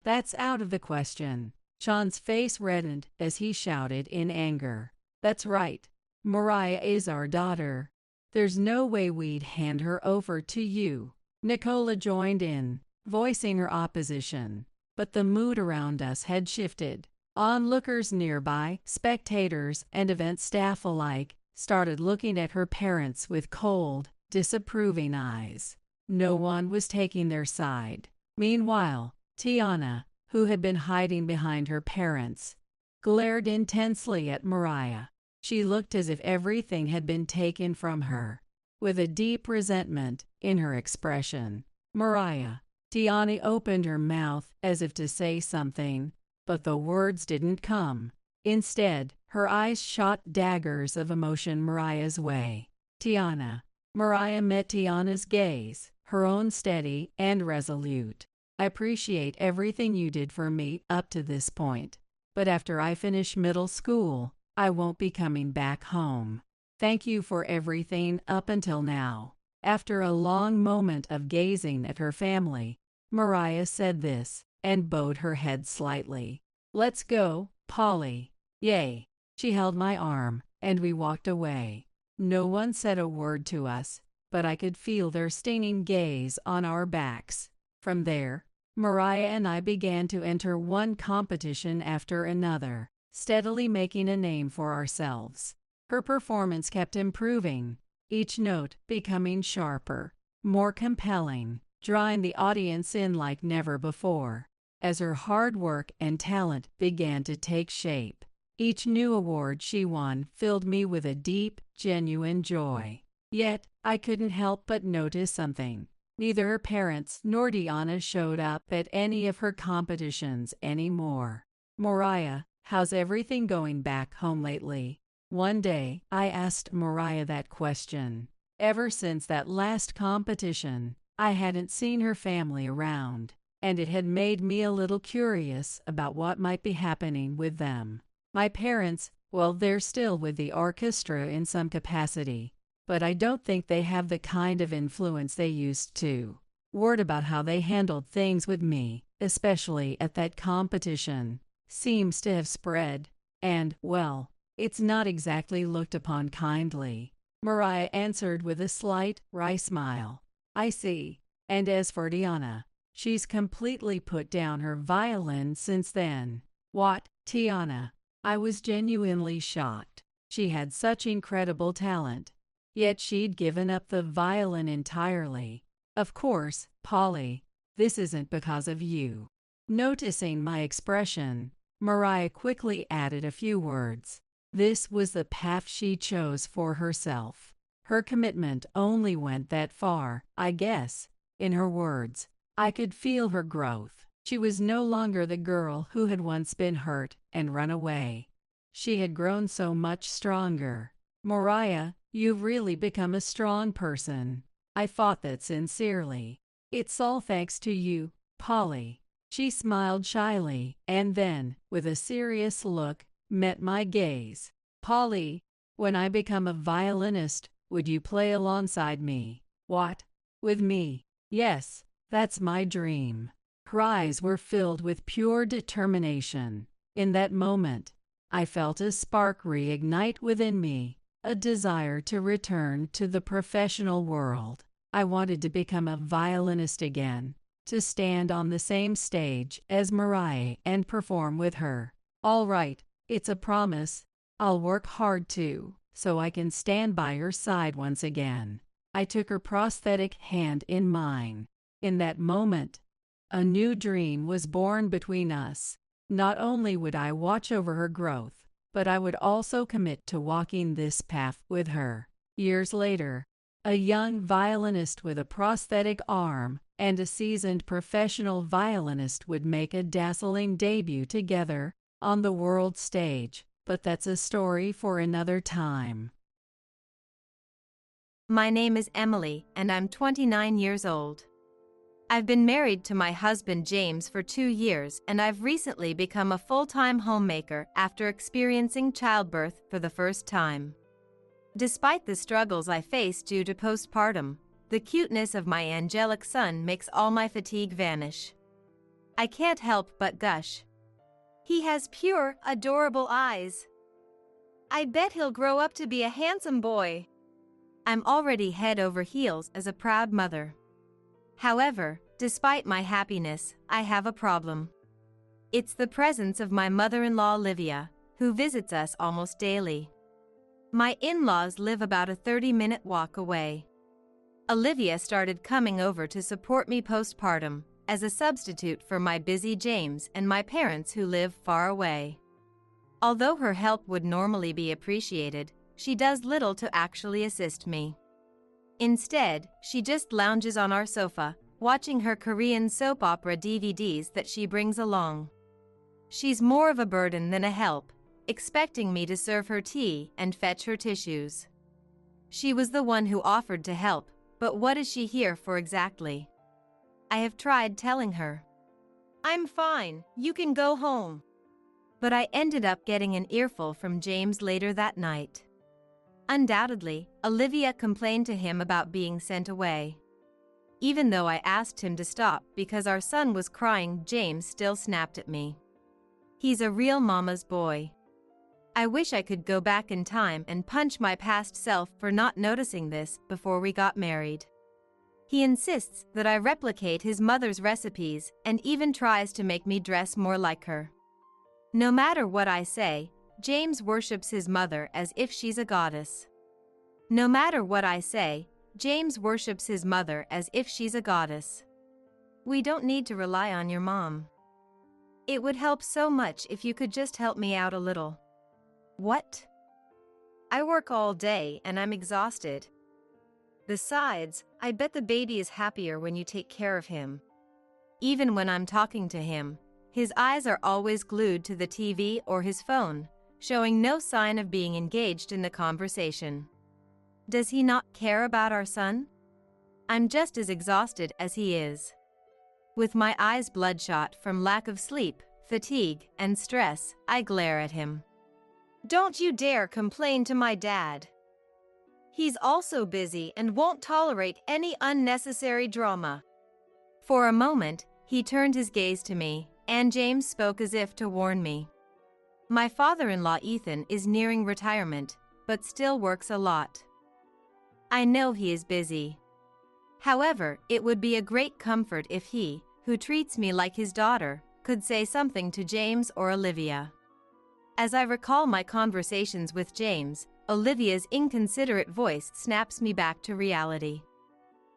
That's out of the question." Sean's face reddened as he shouted in anger. "That's right. Mariah is our daughter. There's no way we'd hand her over to you." Nicola joined in, voicing her opposition, but the mood around us had shifted. Onlookers nearby, spectators and event staff alike, started looking at her parents with cold, disapproving eyes. No one was taking their side. Meanwhile, Tiana, who had been hiding behind her parents, glared intensely at Mariah. She looked as if everything had been taken from her, with a deep resentment in her expression. "Mariah." Tiana opened her mouth as if to say something, but the words didn't come. Instead, her eyes shot daggers of emotion Mariah's way. "Tiana." Mariah met Tiana's gaze, her her own steady and resolute. I appreciate everything you did for me up to this point, but after I finish middle school, I won't be coming back home. Thank you for everything up until now. After a long moment of gazing at her family, Mariah said this and bowed her head slightly. Let's go, Polly. Yay. She held my arm, and we walked away. No one said a word to us, but I could feel their stinging gaze on our backs. From there, Mariah and I began to enter one competition after another, steadily making a name for ourselves. Her performance kept improving, each note becoming sharper, more compelling, drawing the audience in like never before. As her hard work and talent began to take shape, each new award she won filled me with a deep, genuine joy. Yet, I couldn't help but notice something. Neither her parents nor Deanna showed up at any of her competitions anymore. Mariah, how's everything going back home lately? One day, I asked Mariah that question. Ever since that last competition, I hadn't seen her family around, and it had made me a little curious about what might be happening with them. My parents, well, they're still with the orchestra in some capacity, but I don't think they have the kind of influence they used to. Word about how they handled things with me, especially at that competition, seems to have spread, and, well, it's not exactly looked upon kindly. Mariah answered with a slight, wry smile. I see. And as for Deanna, she's completely put down her violin since then. What, Tiana? I was genuinely shocked. She had such incredible talent, yet she'd given up the violin entirely. Of course, Polly, this isn't because of you. Noticing my expression, Mariah quickly added a few words. This was the path she chose for herself. Her commitment only went that far, I guess. In her words, I could feel her growth. She was no longer the girl who had once been hurt and run away. She had grown so much stronger. Mariah, you've really become a strong person. I thought that sincerely. It's all thanks to you, Polly. She smiled shyly, and then, with a serious look, met my gaze. Polly, when I become a violinist, would you play alongside me? What? With me? Yes, that's my dream. Her eyes were filled with pure determination. In that moment, I felt a spark reignite within me, a desire to return to the professional world. I wanted to become a violinist again, to stand on the same stage as Mariah and perform with her. All right, it's a promise. I'll work hard too, so I can stand by her side once again. I took her prosthetic hand in mine. In that moment, a new dream was born between us. Not only would I watch over her growth, but I would also commit to walking this path with her. Years later, a young violinist with a prosthetic arm and a seasoned professional violinist would make a dazzling debut together on the world stage, but that's a story for another time. My name is Emily, and I'm 29 years old. I've been married to my husband James for 2 years, and I've recently become a full-time homemaker after experiencing childbirth for the first time. Despite the struggles I face due to postpartum, the cuteness of my angelic son makes all my fatigue vanish. I can't help but gush. He has pure, adorable eyes. I bet he'll grow up to be a handsome boy. I'm already head over heels as a proud mother. However, despite my happiness, I have a problem. It's the presence of my mother-in-law Olivia, who visits us almost daily. My in-laws live about a 30-minute walk away. Olivia started coming over to support me postpartum, as a substitute for my busy James and my parents who live far away. Although her help would normally be appreciated, she does little to actually assist me. Instead, she just lounges on our sofa, watching her Korean soap opera DVDs that she brings along. She's more of a burden than a help, expecting me to serve her tea and fetch her tissues. She was the one who offered to help, But what is she here for exactly? I have tried telling her. I'm fine, you can go home. But I ended up getting an earful from James later that night. Undoubtedly, Olivia complained to him about being sent away. Even though I asked him to stop because our son was crying, James still snapped at me. He's a real mama's boy. I wish I could go back in time and punch my past self for not noticing this before we got married. He insists that I replicate his mother's recipes and even tries to make me dress more like her. No matter what I say, James worships his mother as if she's a goddess. No matter what I say, James worships his mother as if she's a goddess. We don't need to rely on your mom. It would help so much if you could just help me out a little. What? I work all day and I'm exhausted. Besides, I bet the baby is happier when you take care of him. Even when I'm talking to him, his eyes are always glued to the TV or his phone, showing no sign of being engaged in the conversation. Does he not care about our son? I'm just as exhausted as he is. With my eyes bloodshot from lack of sleep, fatigue, and stress, I glare at him. Don't you dare complain to my dad. He's also busy and won't tolerate any unnecessary drama. For a moment, he turned his gaze to me, and James spoke as if to warn me. My father-in-law Ethan is nearing retirement, but still works a lot. I know he is busy. However, it would be a great comfort if he, who treats me like his daughter, could say something to James or Olivia. As I recall my conversations with James, Olivia's inconsiderate voice snaps me back to reality.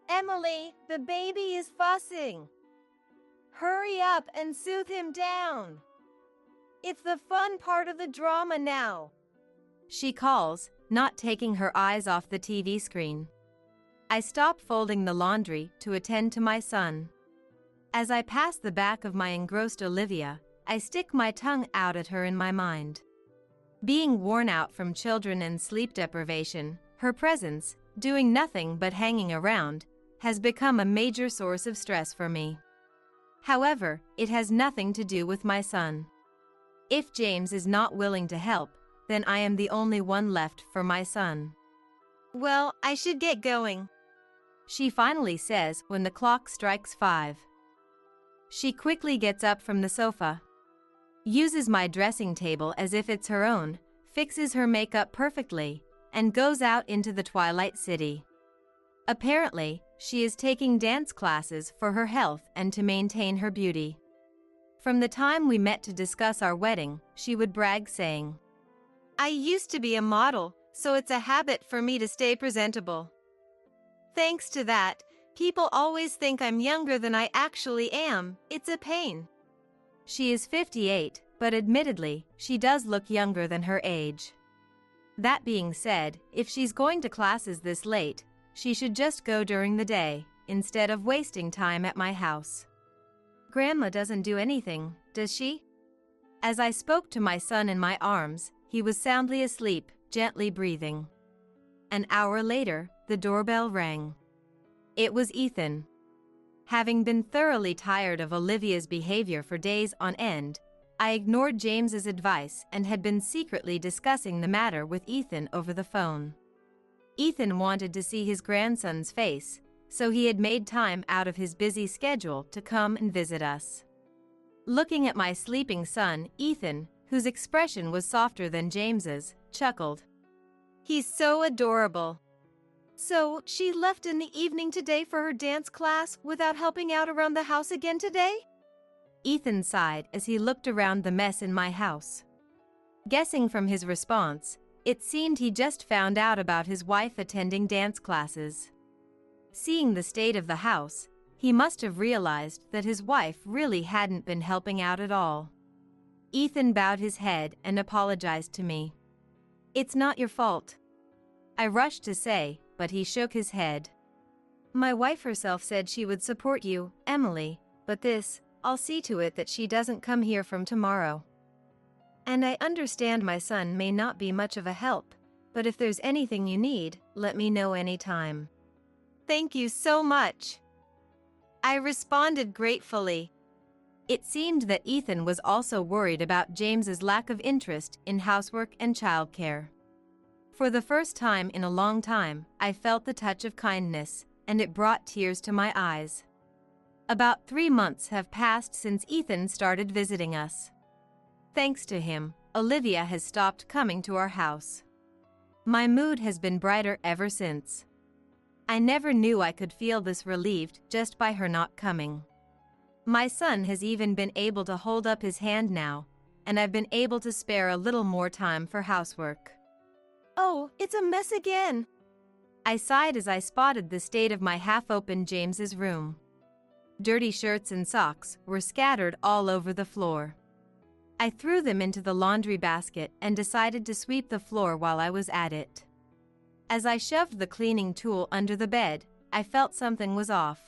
Emily, the baby is fussing. Hurry up and soothe him down. It's the fun part of the drama now. She calls, not taking her eyes off the TV screen. I stop folding the laundry to attend to my son. As I pass the back of my engrossed Olivia, I stick my tongue out at her in my mind. Being worn out from children and sleep deprivation, her presence, doing nothing but hanging around, has become a major source of stress for me. However, it has nothing to do with my son. If James is not willing to help, then I am the only one left for my son. Well, I should get going, she finally says when the clock strikes 5. She quickly gets up from the sofa, uses my dressing table as if it's her own, fixes her makeup perfectly, and goes out into the Twilight City. Apparently, she is taking dance classes for her health and to maintain her beauty. From the time we met to discuss our wedding, she would brag saying, I used to be a model, so it's a habit for me to stay presentable. Thanks to that, people always think I'm younger than I actually am. It's a pain. She is 58, but admittedly, she does look younger than her age. That being said, if she's going to classes this late, she should just go during the day, instead of wasting time at my house. Grandma doesn't do anything, does she? As I spoke to my son in my arms, he was soundly asleep, gently breathing. An hour later, the doorbell rang. It was Ethan. Having been thoroughly tired of Olivia's behavior for days on end, I ignored James's advice and had been secretly discussing the matter with Ethan over the phone. Ethan wanted to see his grandson's face, so he had made time out of his busy schedule to come and visit us. Looking at my sleeping son, Ethan, whose expression was softer than James's, chuckled. He's so adorable. So, she left in the evening today for her dance class without helping out around the house again today? Ethan sighed as he looked around the mess in my house. Guessing from his response, it seemed he just found out about his wife attending dance classes. Seeing the state of the house, he must have realized that his wife really hadn't been helping out at all. Ethan bowed his head and apologized to me. It's not your fault, I rushed to say, but he shook his head. My wife herself said she would support you, Emily, but I'll see to it that she doesn't come here from tomorrow. And I understand my son may not be much of a help, but if there's anything you need, let me know anytime. Thank you so much. I responded gratefully. It seemed that Ethan was also worried about James's lack of interest in housework and childcare. For the first time in a long time, I felt the touch of kindness, and it brought tears to my eyes. About 3 months have passed since Ethan started visiting us. Thanks to him, Olivia has stopped coming to our house. My mood has been brighter ever since. I never knew I could feel this relieved just by her not coming. My son has even been able to hold up his hand now, and I've been able to spare a little more time for housework. Oh, it's a mess again. I sighed as I spotted the state of my half-open James's room. Dirty shirts and socks were scattered all over the floor. I threw them into the laundry basket and decided to sweep the floor while I was at it. As I shoved the cleaning tool under the bed, I felt something was off.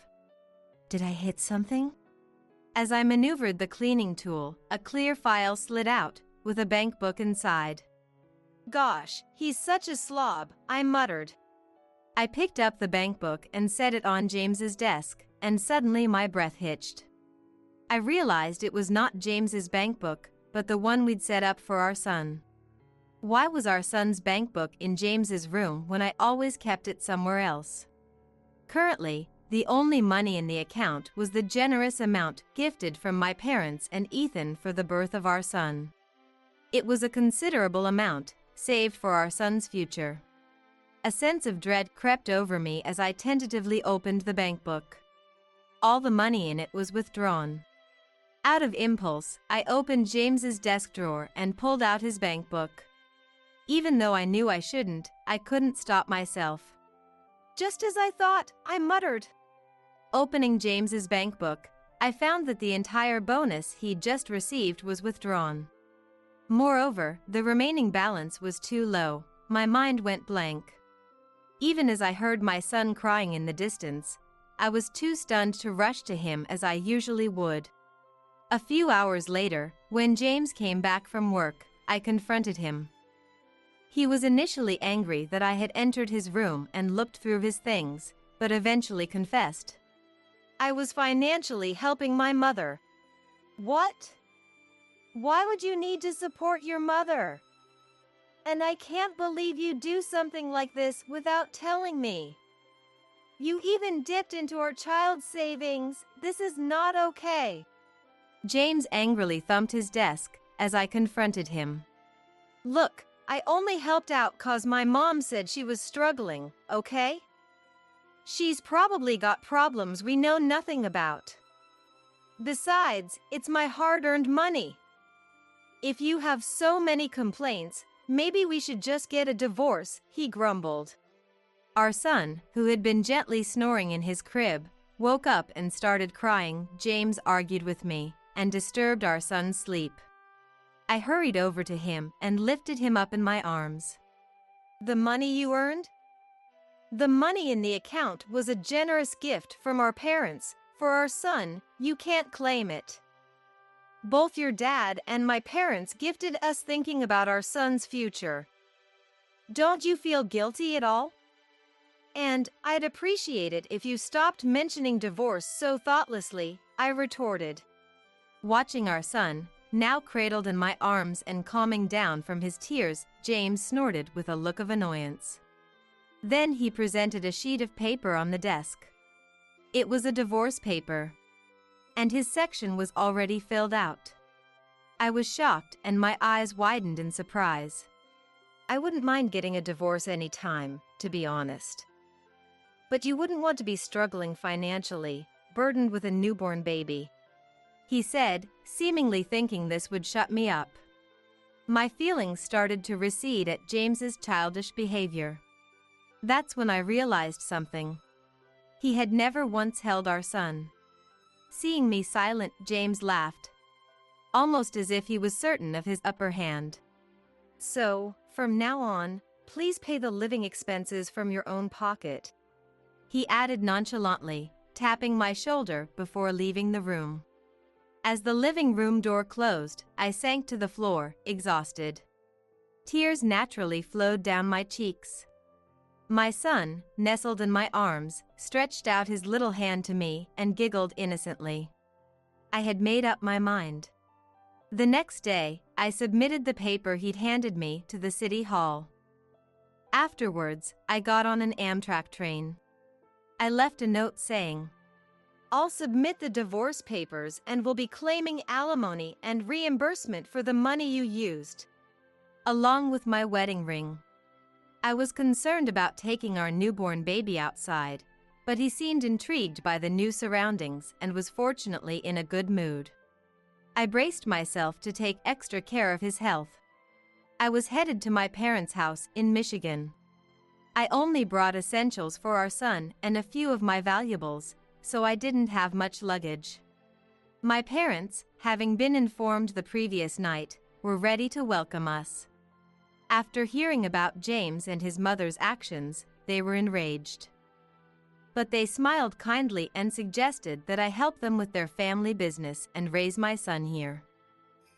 Did I hit something? As I maneuvered the cleaning tool, a clear file slid out, with a bank book inside. Gosh, he's such a slob, I muttered. I picked up the bank book and set it on James's desk, and suddenly my breath hitched. I realized it was not James's bank book, but the one we'd set up for our son. Why was our son's bank book in James's room when I always kept it somewhere else? Currently, the only money in the account was the generous amount gifted from my parents and Ethan for the birth of our son. It was a considerable amount, saved for our son's future. A sense of dread crept over me as I tentatively opened the bank book. All the money in it was withdrawn. Out of impulse, I opened James's desk drawer and pulled out his bank book. Even though I knew I shouldn't, I couldn't stop myself. Just as I thought, I muttered. Opening James's bank book, I found that the entire bonus he'd just received was withdrawn. Moreover, the remaining balance was too low. My mind went blank. Even as I heard my son crying in the distance, I was too stunned to rush to him as I usually would. A few hours later, when James came back from work, I confronted him. He was initially angry that I had entered his room and looked through his things, but eventually confessed. I was financially helping my mother. What? Why would you need to support your mother? And I can't believe you do something like this without telling me. You even dipped into our child's savings. This is not okay. James angrily thumped his desk as I confronted him. Look, I only helped out 'cause my mom said she was struggling, okay? She's probably got problems we know nothing about. Besides, it's my hard-earned money. If you have so many complaints, maybe we should just get a divorce, he grumbled. Our son, who had been gently snoring in his crib, woke up and started crying. James argued with me and disturbed our son's sleep. I hurried over to him and lifted him up in my arms. The money you earned? The money in the account was a generous gift from our parents. For our son, you can't claim it. Both your dad and my parents gifted us thinking about our son's future. Don't you feel guilty at all? And I'd appreciate it if you stopped mentioning divorce so thoughtlessly, I retorted. Watching our son, now cradled in my arms and calming down from his tears, James snorted with a look of annoyance. Then he presented a sheet of paper on the desk. It was a divorce paper, and his section was already filled out. I was shocked and my eyes widened in surprise. I wouldn't mind getting a divorce any time, to be honest. But you wouldn't want to be struggling financially, burdened with a newborn baby, he said, seemingly thinking this would shut me up. My feelings started to recede at James's childish behavior. That's when I realized something. He had never once held our son. Seeing me silent, James laughed, almost as if he was certain of his upper hand. So, from now on, please pay the living expenses from your own pocket, he added nonchalantly, tapping my shoulder before leaving the room. As the living room door closed, I sank to the floor, exhausted. Tears naturally flowed down my cheeks. My son, nestled in my arms, stretched out his little hand to me and giggled innocently. I had made up my mind. The next day, I submitted the paper he'd handed me to the city hall. Afterwards, I got on an Amtrak train. I left a note saying, "I'll submit the divorce papers and will be claiming alimony and reimbursement for the money you used, along with my wedding ring." I was concerned about taking our newborn baby outside, but he seemed intrigued by the new surroundings and was fortunately in a good mood. I braced myself to take extra care of his health. I was headed to my parents' house in Michigan. I only brought essentials for our son and a few of my valuables, so I didn't have much luggage. My parents, having been informed the previous night, were ready to welcome us. After hearing about James and his mother's actions, they were enraged. But they smiled kindly and suggested that I help them with their family business and raise my son here.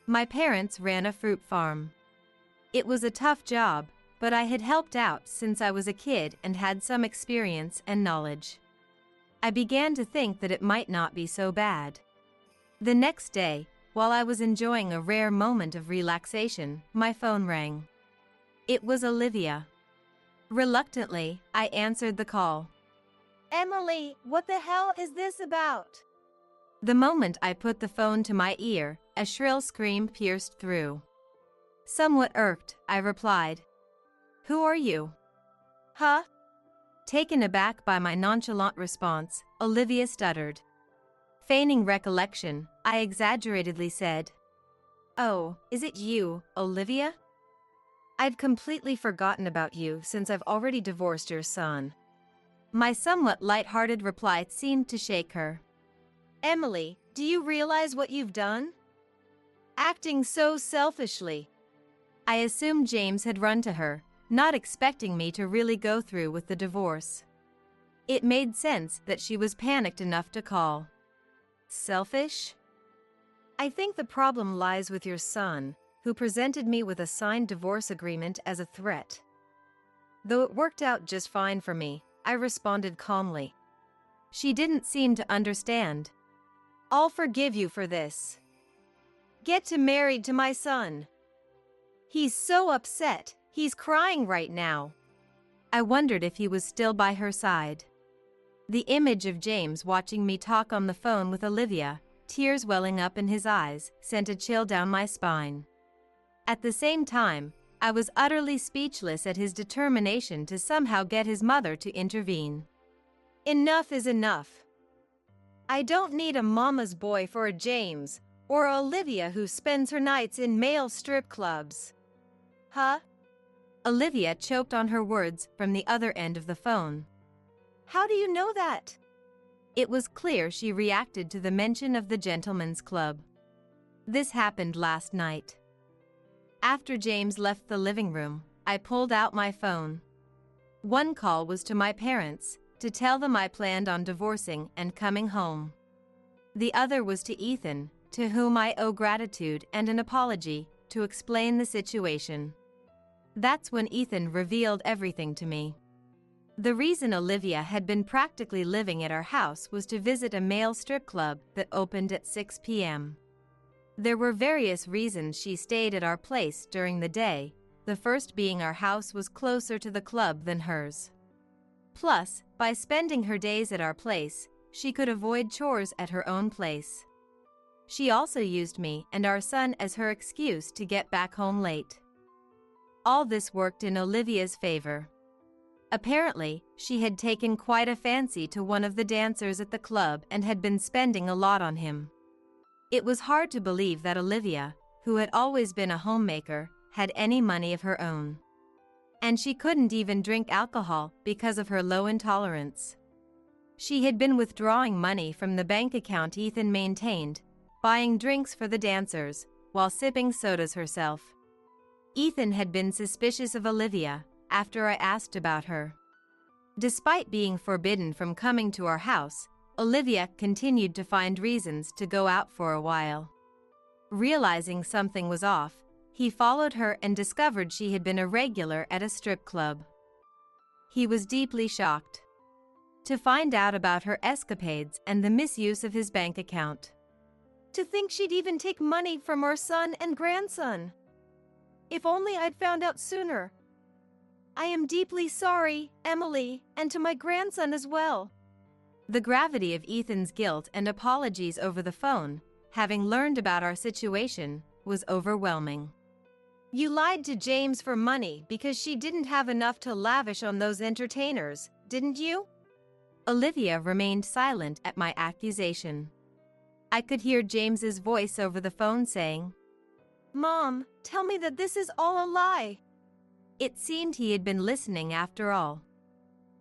My parents ran a fruit farm. It was a tough job, but I had helped out since I was a kid and had some experience and knowledge. I began to think that it might not be so bad. The next day, while I was enjoying a rare moment of relaxation, my phone rang. It was Olivia. Reluctantly, I answered the call. "Emily, what the hell is this about?" The moment I put the phone to my ear, a shrill scream pierced through. Somewhat irked, I replied, "Who are you?" "Huh?" Taken aback by my nonchalant response, Olivia stuttered. Feigning recollection, I exaggeratedly said, "Oh, is it you, Olivia? I'd completely forgotten about you since I've already divorced your son." My somewhat light-hearted reply seemed to shake her. "Emily, do you realize what you've done? Acting so selfishly." I assumed James had run to her, not expecting me to really go through with the divorce. It made sense that she was panicked enough to call. Selfish? "I think the problem lies with your son, who presented me with a signed divorce agreement as a threat. Though it worked out just fine for me, I responded calmly." She didn't seem to understand. "I'll forgive you for this. Get married to my son. He's so upset, he's crying right now." I wondered if he was still by her side. The image of James watching me talk on the phone with Olivia, tears welling up in his eyes, sent a chill down my spine. At the same time, I was utterly speechless at his determination to somehow get his mother to intervene. "Enough is enough. I don't need a mama's boy for a James, or a Olivia who spends her nights in male strip clubs." "Huh?" Olivia choked on her words from the other end of the phone. "How do you know that?" It was clear she reacted to the mention of the gentleman's club. This happened last night. After James left the living room, I pulled out my phone. One call was to my parents, to tell them I planned on divorcing and coming home. The other was to Ethan, to whom I owe gratitude and an apology, to explain the situation. That's when Ethan revealed everything to me. The reason Olivia had been practically living at our house was to visit a male strip club that opened at 6 p.m. There were various reasons she stayed at our place during the day, the first being our house was closer to the club than hers. Plus, by spending her days at our place, she could avoid chores at her own place. She also used me and our son as her excuse to get back home late. All this worked in Olivia's favor. Apparently, she had taken quite a fancy to one of the dancers at the club and had been spending a lot on him. It was hard to believe that Olivia, who had always been a homemaker, had any money of her own. And she couldn't even drink alcohol because of her low intolerance. She had been withdrawing money from the bank account Ethan maintained, buying drinks for the dancers, while sipping sodas herself. Ethan had been suspicious of Olivia after I asked about her. Despite being forbidden from coming to our house, Olivia continued to find reasons to go out for a while. Realizing something was off, he followed her and discovered she had been a regular at a strip club. he was deeply shocked to find out about her escapades and the misuse of his bank account. To think she'd even take money from our son and grandson. If only I'd found out sooner. I am deeply sorry, Emily, and to my grandson as well. The gravity of Ethan's guilt and apologies over the phone, having learned about our situation, was overwhelming. You lied to James for money because she didn't have enough to lavish on those entertainers, didn't you? Olivia remained silent at my accusation. I could hear James's voice over the phone saying, "Mom, tell me that this is all a lie." It seemed he had been listening after all.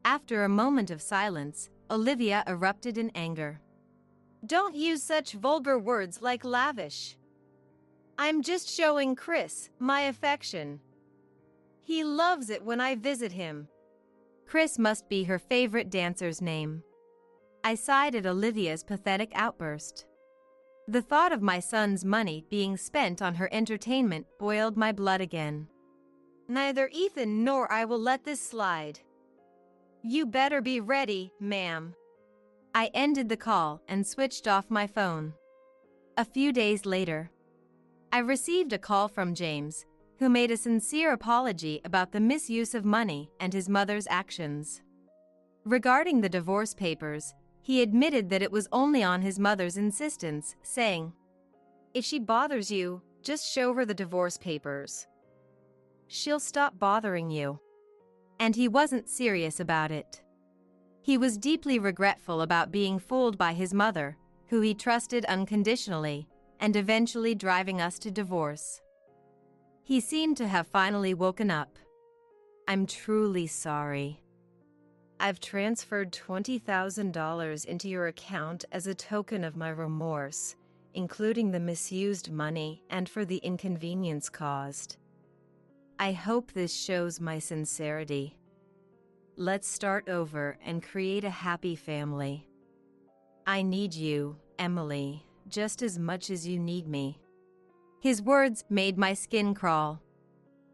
After a moment of silence, Olivia erupted in anger. Don't use such vulgar words like lavish. I'm just showing Chris my affection. He loves it when I visit him. Chris must be her favorite dancer's name. I sighed at Olivia's pathetic outburst. The thought of my son's money being spent on her entertainment boiled my blood again. Neither Ethan nor I will let this slide. You better be ready, ma'am. I ended the call and switched off my phone. A few days later, I received a call from James, who made a sincere apology about the misuse of money and his mother's actions. Regarding the divorce papers, he admitted that it was only on his mother's insistence, saying, "If she bothers you, just show her the divorce papers. She'll stop bothering you." And he wasn't serious about it. He was deeply regretful about being fooled by his mother, who he trusted unconditionally, and eventually driving us to divorce. He seemed to have finally woken up. "I'm truly sorry. I've transferred $20,000 into your account as a token of my remorse, including the misused money and for the inconvenience caused. I hope this shows my sincerity. Let's start over and create a happy family. I need you, Emily, just as much as you need me." His words made my skin crawl.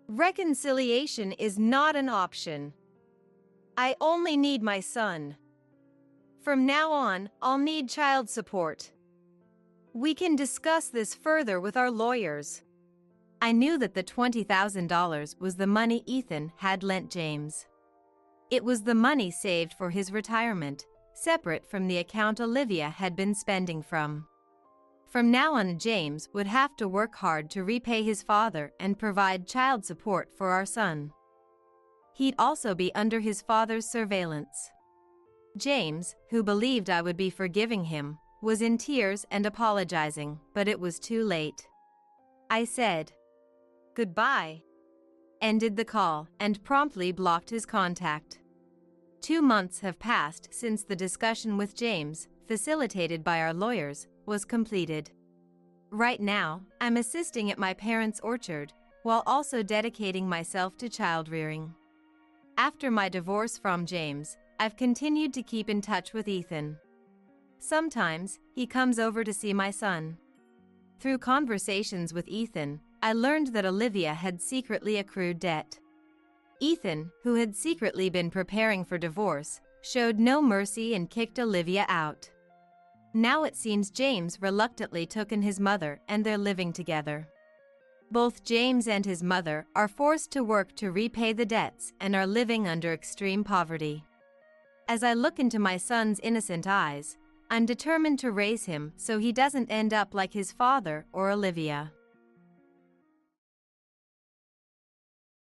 Reconciliation is not an option. I only need my son. From now on, I'll need child support. We can discuss this further with our lawyers. I knew that the $20,000 was the money Ethan had lent James. It was the money saved for his retirement, separate from the account Olivia had been spending from. From now on, James would have to work hard to repay his father and provide child support for our son. He'd also be under his father's surveillance. James, who believed I would be forgiving him, was in tears and apologizing, but it was too late. I said, "Goodbye," ended the call, and promptly blocked his contact. 2 months have passed since the discussion with James, facilitated by our lawyers, was completed. Right now, I'm assisting at my parents' orchard, while also dedicating myself to child rearing. After my divorce from James, I've continued to keep in touch with Ethan. Sometimes, he comes over to see my son. Through conversations with Ethan, I learned that Olivia had secretly accrued debt. Ethan, who had secretly been preparing for divorce, showed no mercy and kicked Olivia out. Now it seems James reluctantly took in his mother and they're living together. Both James and his mother are forced to work to repay the debts and are living under extreme poverty. As I look into my son's innocent eyes, I'm determined to raise him so he doesn't end up like his father or Olivia.